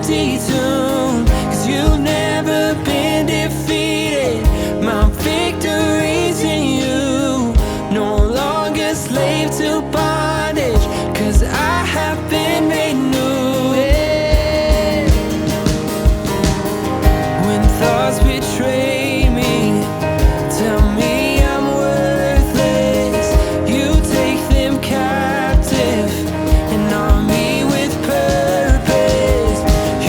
empty tomb. 'Cause you've never been defeated. My victory's in you. No longer slave to bondage, 'cause I have been made new. Yeah. When thoughts betray me, tell me I'm worthless, you take them captive and arm me with purpose.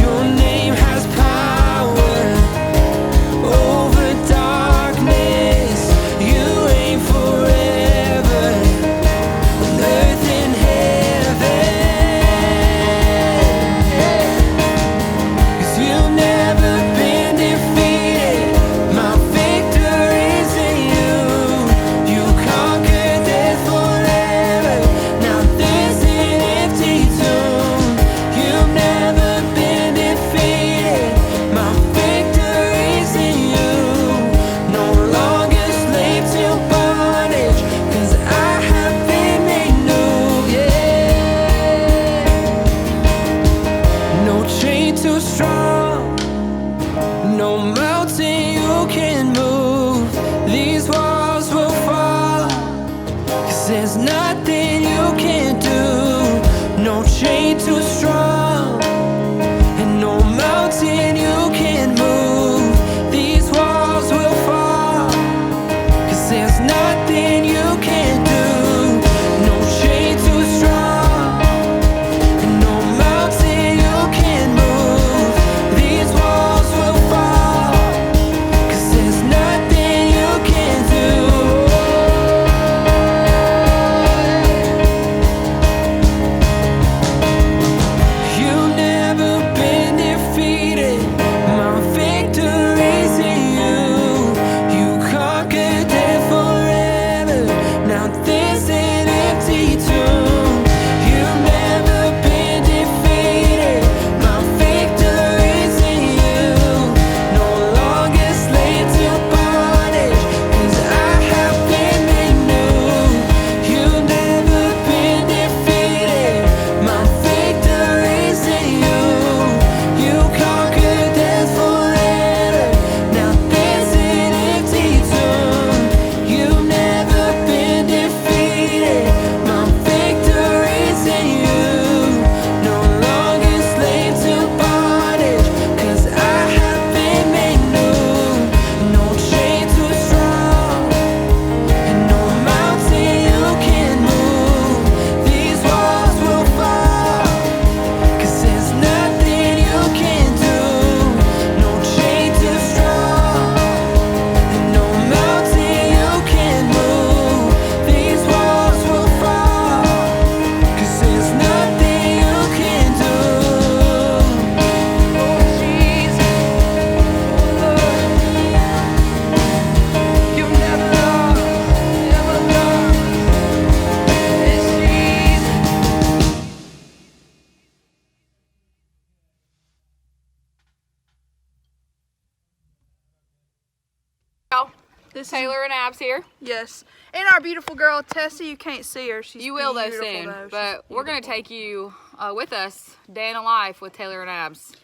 Your name has power over darkness. You reign forever on earth and heaven. 'Cause you've never been defeated. My victory's in you. You conquered death forever. Now there's an empty tomb. You've never been defeated. My victory's in you. No longer slave to bondage, 'cause I have been made new. Yeah. No chain too strong, no mountain you can move. These walls will fall, 'cause there's nothing you can't do. No chain too strong, and no mountain you can move. These walls will fall, 'cause there's nothing you can't do. No chain too strong, and no mountain you can move. These walls will fall, 'cause there's nothing you can do. You've never been defeated. My victory's in you. You conquered death forever. Now there's an empty tomb. You've never been defeated. My victory's in you. No longer slave to bondage, 'cause I have been made new. You've never been defeated. My victory's in you. You conquered death forever. Now there's an empty tomb. You've never been defeated. My victory's in you. No longer slave to bondage, 'cause I have been made new. No chain too strong, and no mountain you can move. These walls will fall, 'cause there's nothing you can do. No chain too strong, and no mountain you can move. These walls will fall, 'cause there's nothing you can do. Oh Jesus, oh Lord, you never lost, never lost. It's Jesus. This Taylor and Abs here. Yes, and our beautiful girl Tessie. You can't see her. She's You will though beautiful, soon, though. but She's we're gonna beautiful. take you with us day in a life with Taylor and Abs,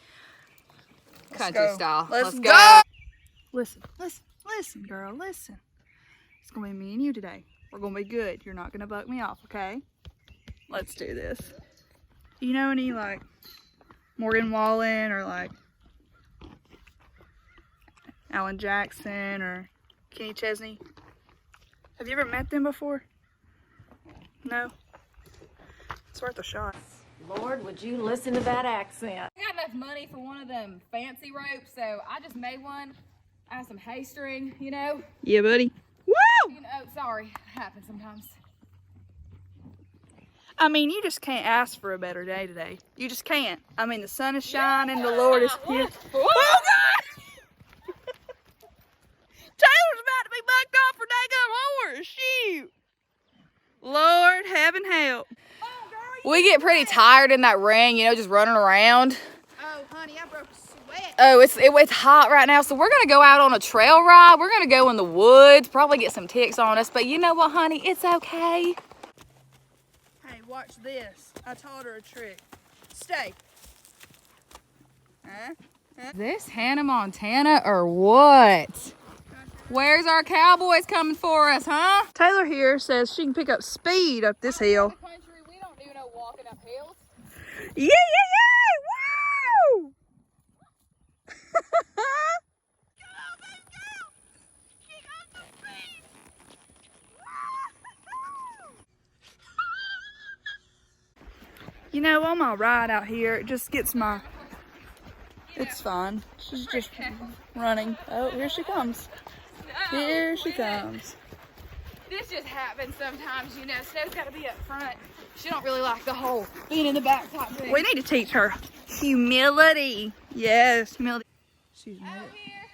country go. style. Let's go. go. Listen, girl, listen. It's gonna be me and you today. We're gonna be good. You're not gonna buck me off, okay? Let's do this. Do you know any like Morgan Wallen or like Alan Jackson or Kenny Chesney? Have you ever met them before? No? It's worth a shot. Lord, would you listen to that accent? I got enough money for one of them fancy ropes, so I just made one. I have some hay string, you know. Yeah, buddy. Woo! You know, sorry, it happens sometimes. I mean, you just can't ask for a better day today. You just can't. I mean, the sun is shining, the Lord is here. Oh, God! Taylor's about to be bucked off for daggum horse. Shoot! Lord, heaven help. We get pretty tired in that ring, you know, just running around. Oh, honey, I broke a sweat. Oh, it's hot right now, so we're gonna go out on a trail ride. We're gonna go in the woods, probably get some ticks on us, but you know what, honey? It's okay. Hey, watch this. I taught her a trick. Stay. This Hannah Montana or what? Where's our Cowboys coming for us, huh? Taylor here says she can pick up speed up this hill. Country, we don't do no walking up hills. Yeah, woo! You know, on my ride out here, it just gets my... It's fine. She's just running. Oh, here she comes. Here she comes. This just happens sometimes, you know. Snow's got to be up front. She don't really like the whole being in the back type thing. We need to teach her humility. Yes, humility. Excuse me. Out here,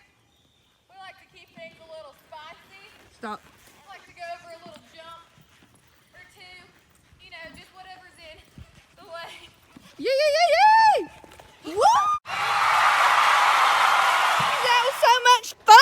we like to keep things a little spicy. Stop. I like to go over a little jump or two. You know, just whatever's in the way. Yay! Woo! That was so much fun!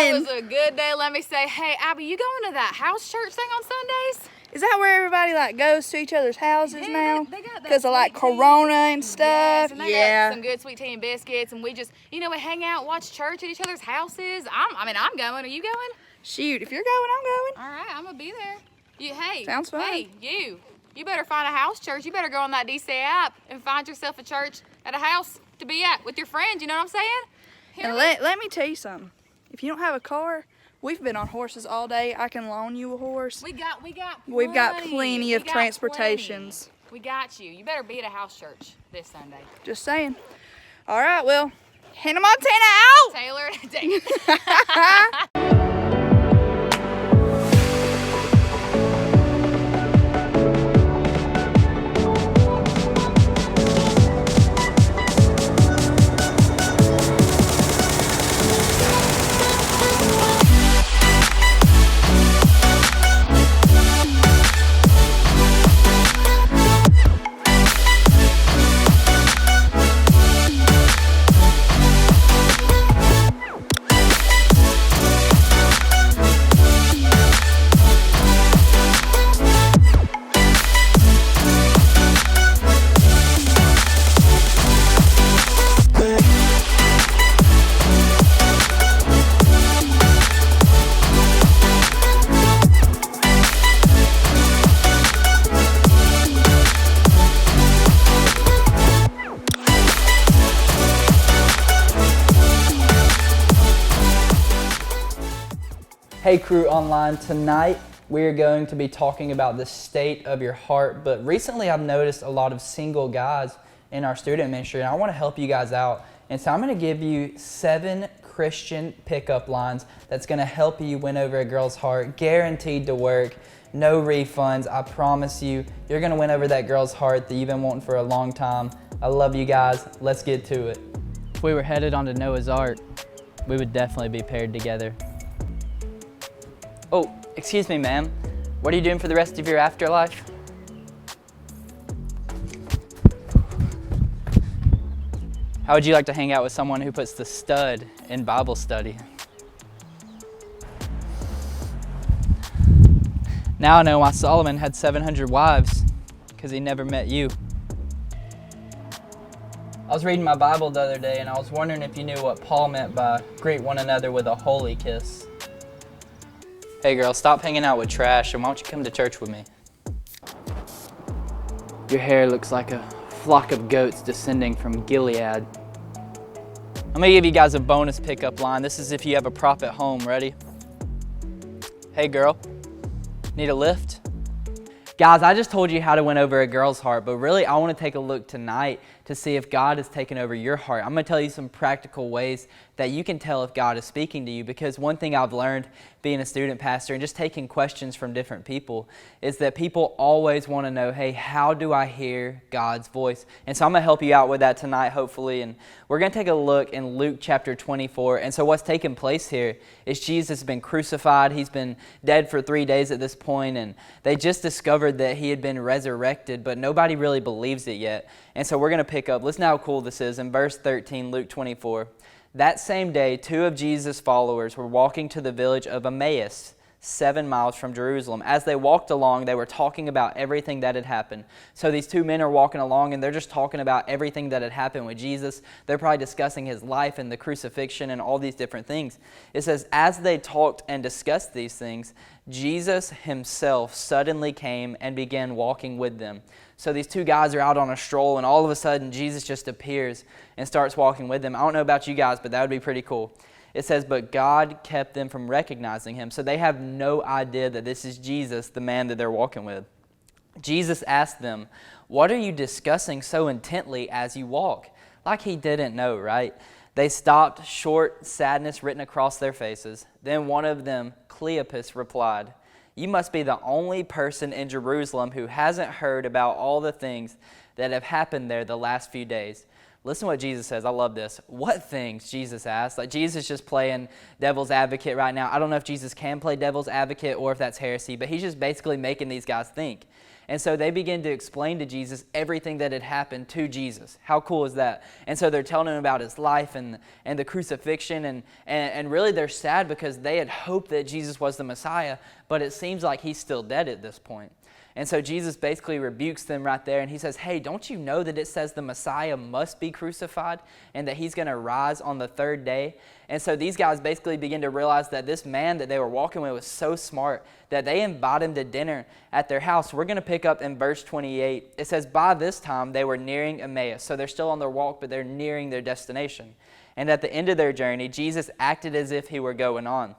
It was a good day, let me say. Hey, Abby, you going to that house church thing on Sundays? Is that where everybody like goes to each other's houses Yeah, now? they got that Because of like sweet tea. Corona and stuff. Yes, and they Yeah. got some good sweet tea and biscuits, and we just, you know, we hang out, watch church at each other's houses. I'm going. Are you going? Shoot, if you're going, I'm going. All right, I'm gonna be there. Hey, Sounds fun. Hey, you better find a house church. You better go on that DC app and find yourself a church at a house to be at with your friends. You know what I'm saying? And let me tell you something. If you don't have a car, we've been on horses all day. I can loan you a horse. We've got plenty of transportations. We got you. You better be at a house church this Sunday. Just saying. All right, well, Hannah Montana out! Taylor, Hey Crew Online, tonight we're going to be talking about the state of your heart, but recently I've noticed a lot of single guys in our student ministry, and I want to help you guys out. And so I'm going to give you 7 Christian pickup lines that's going to help you win over a girl's heart, guaranteed to work, no refunds. I promise you, you're going to win over that girl's heart that you've been wanting for a long time. I love you guys. Let's get to it. If we were headed onto Noah's Ark, we would definitely be paired together. Oh, excuse me, ma'am. What are you doing for the rest of your afterlife? How would you like to hang out with someone who puts the stud in Bible study? Now I know why Solomon had 700 wives, because he never met you. I was reading my Bible the other day and I was wondering if you knew what Paul meant by greet one another with a holy kiss. Hey girl, stop hanging out with trash and why don't you come to church with me? Your hair looks like a flock of goats descending from Gilead. I'm gonna give you guys a bonus pickup line. This is if you have a prop at home. Ready? Hey girl, need a lift? Guys, I just told you how to win over a girl's heart, but really I want to take a look tonight to see if God has taken over your heart. I'm going to tell you some practical ways that you can tell if God is speaking to you, because one thing I've learned being a student pastor and just taking questions from different people is that people always want to know, hey, how do I hear God's voice? And so I'm going to help you out with that tonight, hopefully. And we're going to take a look in Luke chapter 24. And so what's taking place here is Jesus has been crucified. He's been dead for 3 days at this point, and they just discovered that he had been resurrected, but nobody really believes it yet. And so we're going to pick up, listen how cool this is, in verse 13, Luke 24. That same day, 2 of Jesus' followers were walking to the village of Emmaus, 7 miles from Jerusalem. As they walked along, they were talking about everything that had happened. So these two men are walking along, and they're just talking about everything that had happened with Jesus. They're probably discussing his life and the crucifixion and all these different things. It says, as they talked and discussed these things, Jesus himself suddenly came and began walking with them. So these two guys are out on a stroll, and all of a sudden, Jesus just appears and starts walking with them. I don't know about you guys, but that would be pretty cool. It says, but God kept them from recognizing him. So they have no idea that this is Jesus, the man that they're walking with. Jesus asked them, what are you discussing so intently as you walk? Like he didn't know, right? They stopped, short sadness written across their faces. Then one of them, Cleopas, replied, you must be the only person in Jerusalem who hasn't heard about all the things that have happened there the last few days. Listen to what Jesus says. I love this. What things? Jesus asked. Like Jesus just playing devil's advocate right now. I don't know if Jesus can play devil's advocate or if that's heresy, but he's just basically making these guys think. And so they begin to explain to Jesus everything that had happened to Jesus. How cool is that? And so they're telling him about his life and the crucifixion. And really they're sad because they had hoped that Jesus was the Messiah, but it seems like he's still dead at this point. And so Jesus basically rebukes them right there, and he says, hey, don't you know that it says the Messiah must be crucified and that he's going to rise on the third day? And so these guys basically begin to realize that this man that they were walking with was so smart that they invite him to dinner at their house. We're going to pick up in verse 28. It says, by this time they were nearing Emmaus. So they're still on their walk, but they're nearing their destination. And at the end of their journey, Jesus acted as if he were going on.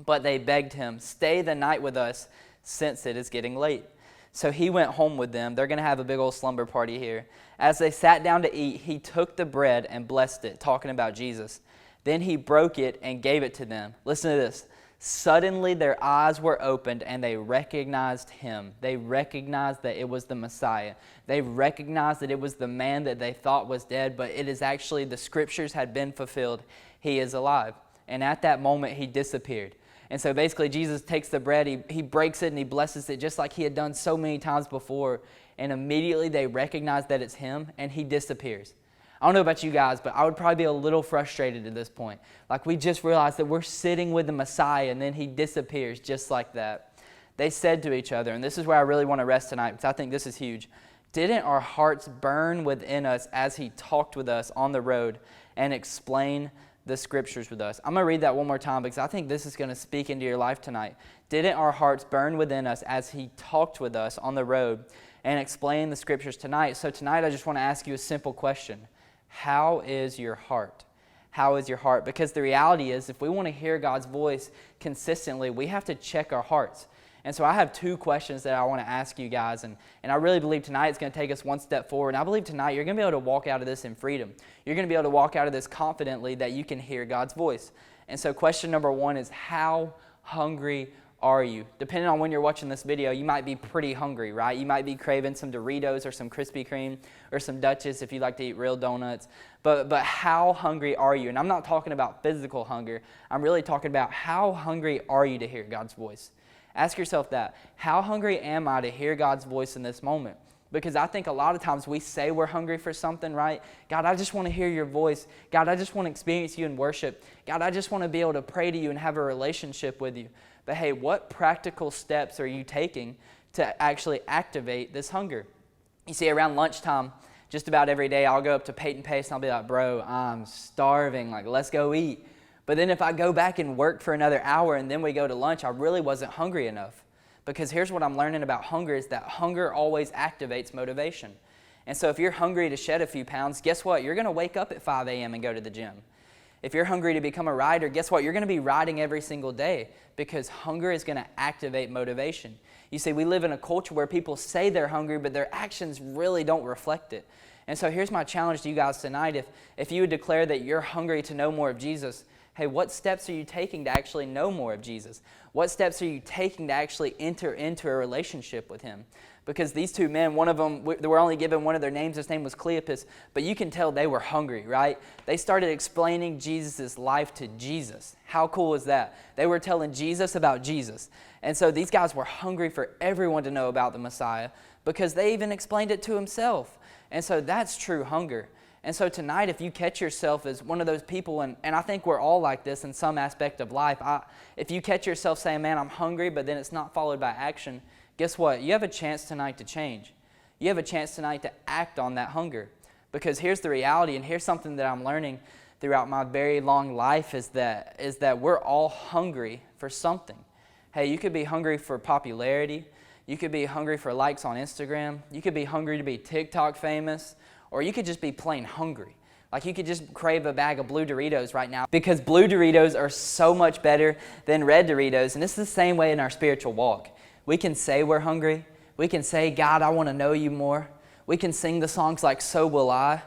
But they begged him, stay the night with us since it is getting late. So he went home with them. They're going to have a big old slumber party here. As they sat down to eat, he took the bread and blessed it, talking about Jesus. Then he broke it and gave it to them. Listen to this. Suddenly their eyes were opened and they recognized him. They recognized that it was the Messiah. They recognized that it was the man that they thought was dead, but it is actually the scriptures had been fulfilled. He is alive. And at that moment he disappeared. And so basically Jesus takes the bread, he breaks it and he blesses it just like he had done so many times before. And immediately they recognize that it's him and he disappears. I don't know about you guys, but I would probably be a little frustrated at this point. Like we just realized that we're sitting with the Messiah and then he disappears just like that. They said to each other, and this is where I really want to rest tonight because I think this is huge. Didn't our hearts burn within us as he talked with us on the road and explained the scriptures with us? I'm going to read that one more time because I think this is going to speak into your life tonight. Didn't our hearts burn within us as he talked with us on the road and explained the scriptures tonight? So tonight I just want to ask you a simple question. How is your heart? How is your heart? Because the reality is if we want to hear God's voice consistently, we have to check our hearts. And so I have two questions that I want to ask you guys, and I really believe tonight it's going to take us one step forward. And I believe tonight you're going to be able to walk out of this in freedom. You're going to be able to walk out of this confidently that you can hear God's voice. And so question number one is, how hungry are you? Depending on when you're watching this video, you might be pretty hungry, right? You might be craving some Doritos or some Krispy Kreme or some Dutchess if you like to eat real donuts. But how hungry are you? And I'm not talking about physical hunger. I'm really talking about how hungry are you to hear God's voice? Ask yourself that. How hungry am I to hear God's voice in this moment? Because I think a lot of times we say we're hungry for something, right? God, I just want to hear your voice. God, I just want to experience you in worship. God, I just want to be able to pray to you and have a relationship with you. But hey, what practical steps are you taking to actually activate this hunger? You see, around lunchtime, just about every day, I'll go up to Peyton Pace and I'll be like, bro, I'm starving. Like, let's go eat. But then if I go back and work for another hour and then we go to lunch, I really wasn't hungry enough. Because here's what I'm learning about hunger is that hunger always activates motivation. And so if you're hungry to shed a few pounds, guess what? You're going to wake up at 5 a.m. and go to the gym. If you're hungry to become a rider, guess what? You're going to be riding every single day because hunger is going to activate motivation. You see, we live in a culture where people say they're hungry, but their actions really don't reflect it. And so here's my challenge to you guys tonight. If you would declare that you're hungry to know more of Jesus, hey, what steps are you taking to actually know more of Jesus? What steps are you taking to actually enter into a relationship with him? Because these two men, one of them, they were only given one of their names. His name was Cleopas, but you can tell they were hungry, right? They started explaining Jesus' life to Jesus. How cool is that? They were telling Jesus about Jesus. And so these guys were hungry for everyone to know about the Messiah because they even explained it to himself. And so that's true hunger. And so tonight, if you catch yourself as one of those people, and I think we're all like this in some aspect of life, if you catch yourself saying, man, I'm hungry, but then it's not followed by action, guess what? You have a chance tonight to change. You have a chance tonight to act on that hunger. Because here's the reality, and here's something that I'm learning throughout my very long life is that we're all hungry for something. Hey, you could be hungry for popularity. You could be hungry for likes on Instagram. You could be hungry to be TikTok famous. Or you could just be plain hungry. Like you could just crave a bag of blue Doritos right now because blue Doritos are so much better than red Doritos. And it's the same way in our spiritual walk. We can say we're hungry. We can say, God, I want to know you more. We can sing the songs like So Will I.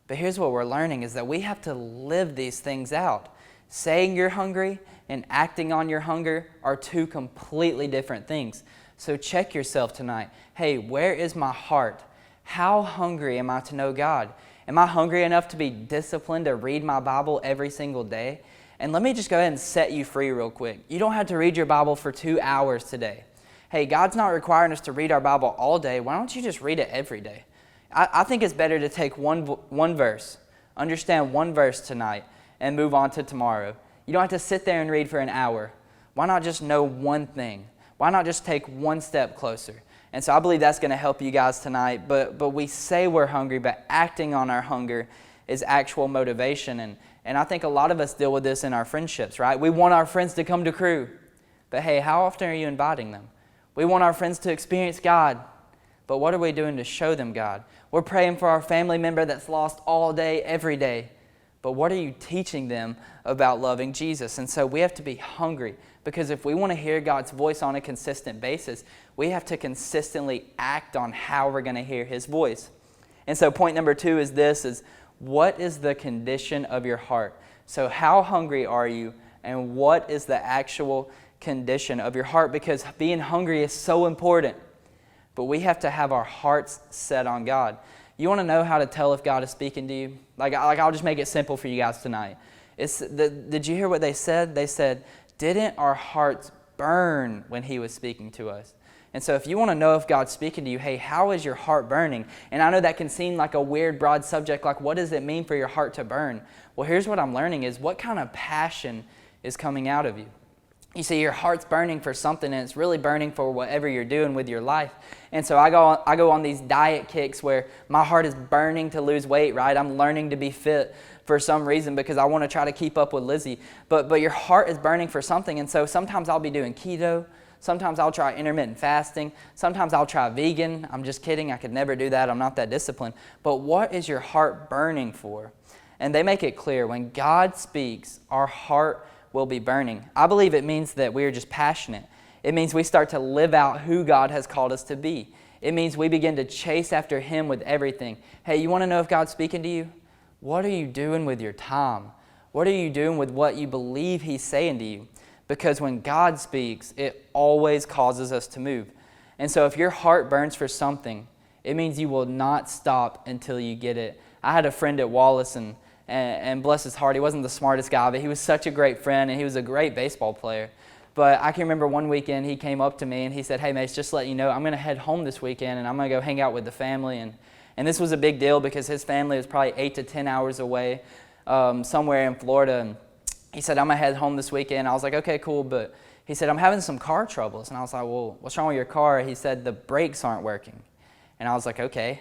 But here's what we're learning is that we have to live these things out. Saying you're hungry and acting on your hunger are two completely different things. So check yourself tonight. Hey, where is my heart? How hungry am I to know God? Am I hungry enough to be disciplined to read my Bible every single day? And let me just go ahead and set you free real quick. You don't have to read your Bible for 2 hours today. Hey, God's not requiring us to read our Bible all day. Why don't you just read it every day? I think it's better to take one verse, understand one verse tonight, and move on to tomorrow. You don't have to sit there and read for an hour. Why not just know one thing? Why not just take one step closer? And so I believe that's going to help you guys tonight. But we say we're hungry, but acting on our hunger is actual motivation. And I think a lot of us deal with this in our friendships, right? We want our friends to come to Crew. But hey, how often are you inviting them? We want our friends to experience God. But what are we doing to show them God? We're praying for our family member that's lost all day, every day. But what are you teaching them about loving Jesus? And so we have to be hungry. Because if we want to hear God's voice on a consistent basis, we have to consistently act on how we're going to hear His voice. And so point number 2 is this, is what is the condition of your heart? So how hungry are you, and what is the actual condition of your heart? Because being hungry is so important, but we have to have our hearts set on God. You want to know how to tell if God is speaking to you? Like I'll just make it simple for you guys tonight. Did you hear what they said? They said, didn't our hearts burn when He was speaking to us? And so if you want to know if God's speaking to you, hey, how is your heart burning? And I know that can seem like a weird, broad subject, like what does it mean for your heart to burn? Well, here's what I'm learning is what kind of passion is coming out of you? You see, your heart's burning for something, and it's really burning for whatever you're doing with your life. And so I go on these diet kicks where my heart is burning to lose weight, right? I'm learning to be fit for some reason because I want to try to keep up with Lizzie. But your heart is burning for something, and so sometimes I'll be doing keto. Sometimes I'll try intermittent fasting. Sometimes I'll try vegan. I'm just kidding. I could never do that. I'm not that disciplined. But what is your heart burning for? And they make it clear. When God speaks, our heart will be burning. I believe it means that we are just passionate. It means we start to live out who God has called us to be. It means we begin to chase after Him with everything. Hey, you want to know if God's speaking to you? What are you doing with your time? What are you doing with what you believe He's saying to you? Because when God speaks, it always causes us to move. And so if your heart burns for something, it means you will not stop until you get it. I had a friend at Wallace, and bless his heart, he wasn't the smartest guy, but he was such a great friend, and he was a great baseball player. But I can remember one weekend he came up to me and he said, hey, Mace, just to let you know, I'm going to head home this weekend, and I'm going to go hang out with the family. And this was a big deal because his family was probably 8 to 10 hours away somewhere in Florida. And he said, I'm going to head home this weekend. I was like, okay, cool. But he said, I'm having some car troubles. And I was like, well, what's wrong with your car? He said, the brakes aren't working. And I was like, okay,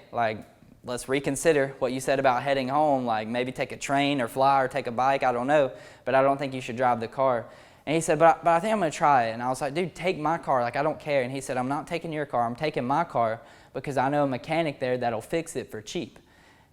let's reconsider what you said about heading home. Like maybe take a train or fly or take a bike. I don't know. But I don't think you should drive the car. And he said, but I think I'm going to try it. And I was like, dude, take my car. Like, I don't care. And he said, I'm not taking your car. I'm taking my car because I know a mechanic there that'll fix it for cheap.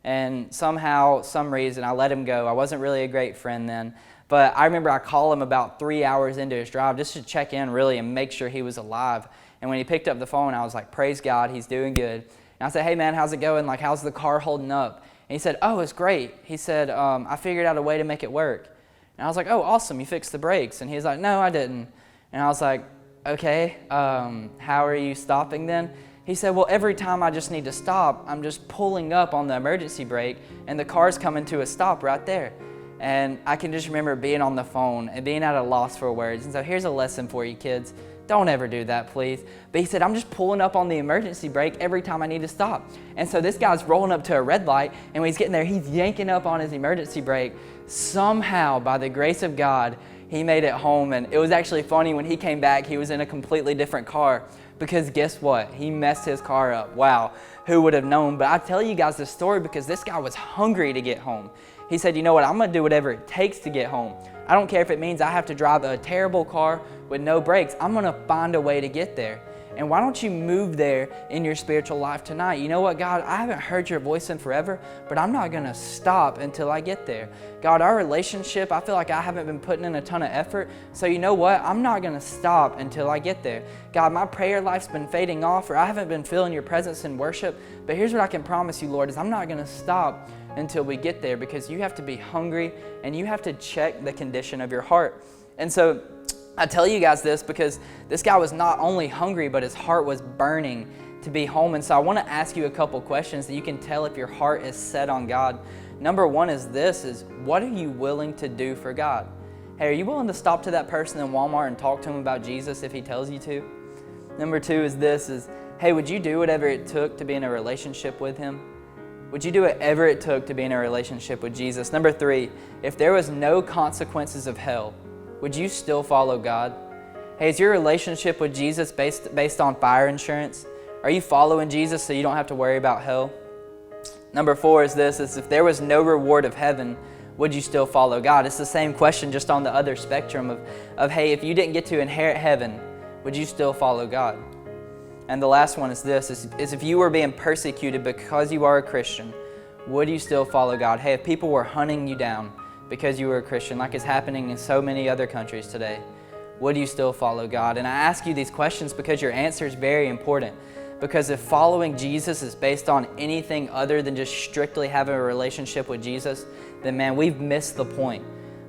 And somehow, some reason, I let him go. I wasn't really a great friend then. But I remember I called him about 3 hours into his drive just to check in really and make sure he was alive. And when he picked up the phone, I was like, praise God, he's doing good. And I said, hey, man, how's it going? Like, how's the car holding up? And he said, oh, it's great. He said, I figured out a way to make it work. And I was like, oh, awesome, you fixed the brakes. And he was like, no, I didn't. And I was like, okay, how are you stopping then? He said, well, every time I just need to stop, I'm just pulling up on the emergency brake, and the car's coming to a stop right there. And I can just remember being on the phone and being at a loss for words. And so here's a lesson for you kids. Don't ever do that, please. But he said, I'm just pulling up on the emergency brake every time I need to stop. And so this guy's rolling up to a red light, and when he's getting there, he's yanking up on his emergency brake. Somehow, by the grace of God, he made it home. And it was actually funny, when he came back, he was in a completely different car, because guess what? He messed his car up. Wow, who would have known? But I tell you guys this story because this guy was hungry to get home. He said, you know what, I'm gonna do whatever it takes to get home. I don't care if it means I have to drive a terrible car with no brakes. I'm gonna find a way to get there. And why don't you move there in your spiritual life tonight? You know what, God, I haven't heard your voice in forever, but I'm not gonna stop until I get there. God, our relationship, I feel like I haven't been putting in a ton of effort, so you know what, I'm not gonna stop until I get there. God, my prayer life's been fading off, or I haven't been feeling your presence in worship, but here's what I can promise you, Lord, is I'm not gonna stop until we get there, because you have to be hungry and you have to check the condition of your heart. And so I tell you guys this because this guy was not only hungry, but his heart was burning to be home. And so I want to ask you a couple questions that you can tell if your heart is set on God. Number one is this, is what are you willing to do for God? Hey, are you willing to stop to that person in Walmart and talk to him about Jesus if he tells you to? Number two is this, is hey, would you do whatever it took to be in a relationship with him? Would you do whatever it took to be in a relationship with Jesus? Number three, if there was no consequences of hell, would you still follow God? Hey, is your relationship with Jesus based on fire insurance? Are you following Jesus so you don't have to worry about hell? Number four is this, is if there was no reward of heaven, would you still follow God? It's the same question, just on the other spectrum of hey, if you didn't get to inherit heaven, would you still follow God? And the last one is this, is if you were being persecuted because you are a Christian, would you still follow God? Hey, if people were hunting you down because you were a Christian, like is happening in so many other countries today, would you still follow God? And I ask you these questions because your answer is very important. Because if following Jesus is based on anything other than just strictly having a relationship with Jesus, then man, we've missed the point.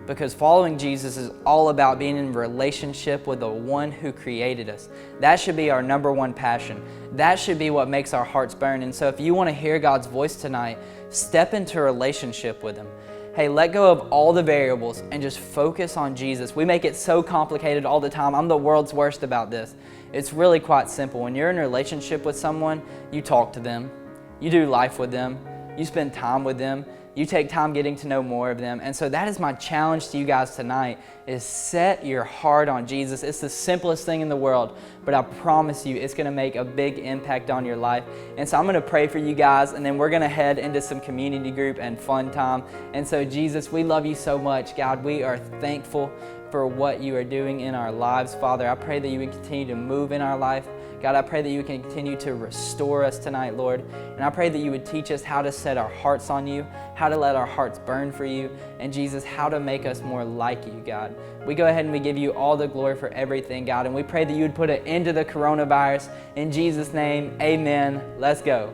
Because following Jesus is all about being in relationship with the one who created us. That should be our number one passion. That should be what makes our hearts burn. And so if you want to hear God's voice tonight, step into a relationship with him. Hey, let go of all the variables and just focus on Jesus. We make it so complicated all the time. I'm the world's worst about this. It's really quite simple. When you're in a relationship with someone, you talk to them, you do life with them, you spend time with them, you take time getting to know more of them. And so that is my challenge to you guys tonight, is set your heart on Jesus. It's the simplest thing in the world, but I promise you it's gonna make a big impact on your life. And so I'm gonna pray for you guys, and then we're gonna head into some community group and fun time. And so Jesus, we love you so much. God, we are thankful for what you are doing in our lives. Father, I pray that you would continue to move in our life. God, I pray that you would continue to restore us tonight, Lord. And I pray that you would teach us how to set our hearts on you, how to let our hearts burn for you, and Jesus, how to make us more like you, God. We go ahead and we give you all the glory for everything, God. And we pray that you would put an end to the coronavirus. In Jesus' name, amen. Let's go.